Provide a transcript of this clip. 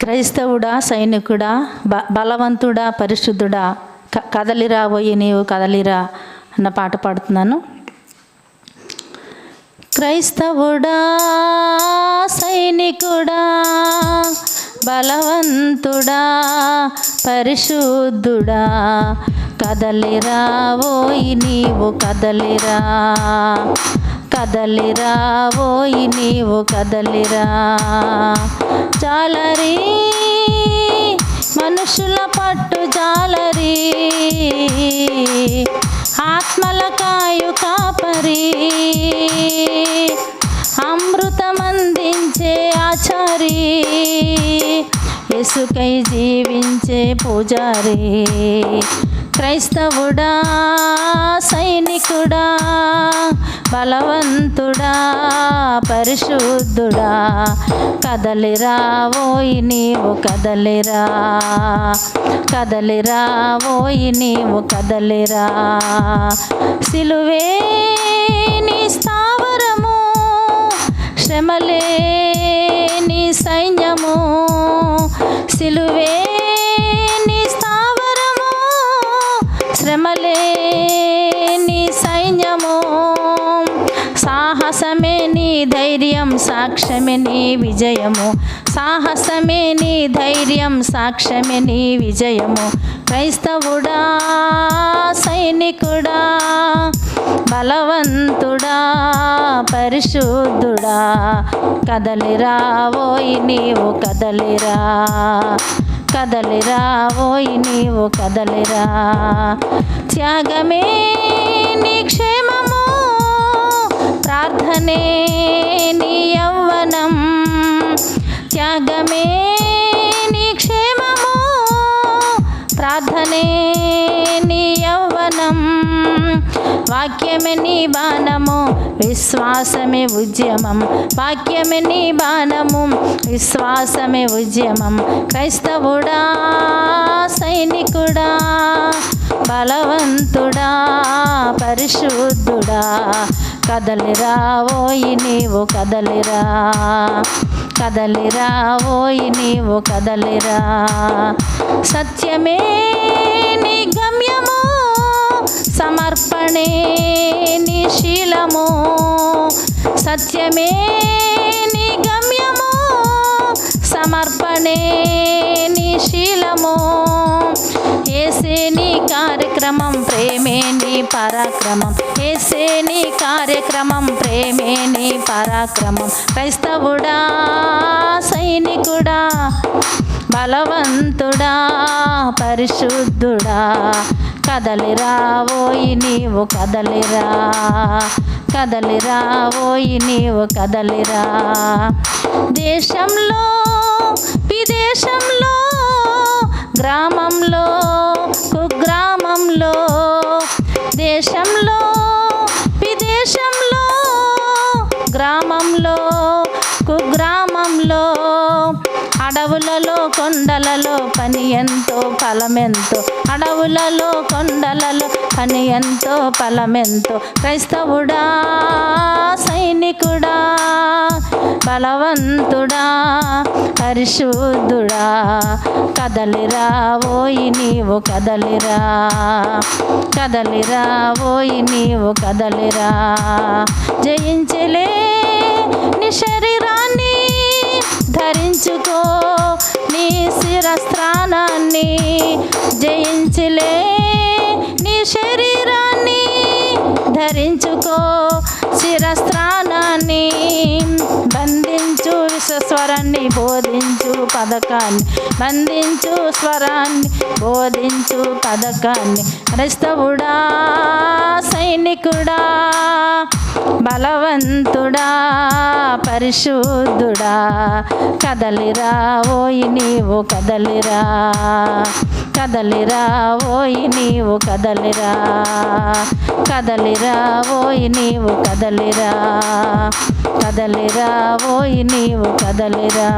క్రైస్తవుడా, సైనికుడా, బలవంతుడా, పరిశుద్ధుడా, కదలిరాబోయి నీవు కదలిరా అన్న పాట పాడుతున్నాను. క్రైస్తవుడా, సైనికుడా, బలవంతుడా, పరిశుద్ధుడా, కదలిరాబోయి నీవు కదలిరా, కదలిరాబోయి నీవు కదలిరా. జాలరి మనుషుల పట్టు జాలరి, ఆత్మల కాయు కాపరి, అమృతమందించే ఆచారి, యేసుకై జీవించే పూజారి. క్రైస్తవుడా, సైనికుడా, బలవంతుడా, పరిశుద్ధుడా, కదలిరాబోయి నీవు కదలిరా, కదలిరాబోయి నీవు కదలిరా. సిలువే నీ స్థావరము, శ్రమలే నీ సైన్యము, సిలువే నీ స్థావరము, శ్రమలే నీ సైన్యము. సాహసమే నీ ధైర్యం, సాక్ష్యమే నీ విజయము, సాహసమే నీ ధైర్యం, సాక్ష్యమే నీ విజయము. క్రైస్తవుడా, సైనికుడా, బలవంతుడా, పరిశుద్ధుడా, కదలిరాబోయి నీవు కదలిరా, కదలిరాబోయి నీవు కదలిరా. త్యాగమే నీ క్షేమము, ప్రార్థనే నీ యవ్వనం, త్యాగమే నీ క్షేమము, ప్రార్థనే నీ యవ్వనం. వాక్యమే నీ బాణము, విశ్వాసమే ఉద్యమం, వాక్యమే నీ బాణము, విశ్వాసమే ఉద్యమం. క్రైస్తవుడా, సైనికుడా, బలవంతుడా, పరిశుద్ధుడా, కదలిరాబోయి నీవు కదలిరా, కదలిరాబోయి నీవు కదలిరా. సత్యమే నీ గమ్యము, సమర్పణే నీ శీలము, సత్యమే నీ గమ్యము, సమర్పణే నీ శీలము. యేసే నీ కార్యక్రమం, ప్రేమే నీ పరాక్రమం, యేసే నీ కార్యక్రమం, ప్రేమే నీ పరాక్రమం. క్రైస్తవుడా, సైనికుడా, బలవంతుడా, పరిశుద్ధుడా, కదలిరాబోయి నీవు కదలిరా, కదలిరాబోయి నీవు కదలిరా. దేశంలో విదేశంలో, గ్రామంలో కుగ్రామంలో, దేశంలో విదేశంలో, గ్రామంలో కుగ్రామంలో, అడవులలో కొండలలో పని ఎంతో ఫలమెంతో, అడవులలో కొండలలో పని ఎంతో ఫలమెంతో. క్రైస్తవుడా, సైనికుడా, బలవంతుడా, పరిశుద్ధుడా, కదలిరాబోయి నీవు కదలిరా, కదలిరాబోయి నీవు కదలిరా. జయించలే నీ శరీరాన్ని, ధరించుకో నీ శిరస్త్రాణాన్ని, జయించలే నీ శరీరాన్ని, ధరించుకో శిరస్త్రాణాన్ని. బంధించు విశ్వస్వరాన్ని, బోధించు పథకాన్ని, బంధించు స్వరాన్ని, బోధించు పథకాన్ని. క్రైస్తవుడా, సైనికుడా, బలవంతుడా, పరిశుద్ధుడా, కదలిరాబోయి నీవు కదలిరా, కదలిరాబోయి నీవు కదలిరా, కదలిరాబోయి నీవు కదలిరా, కదలిరాబోయి నీవు కదలిరా.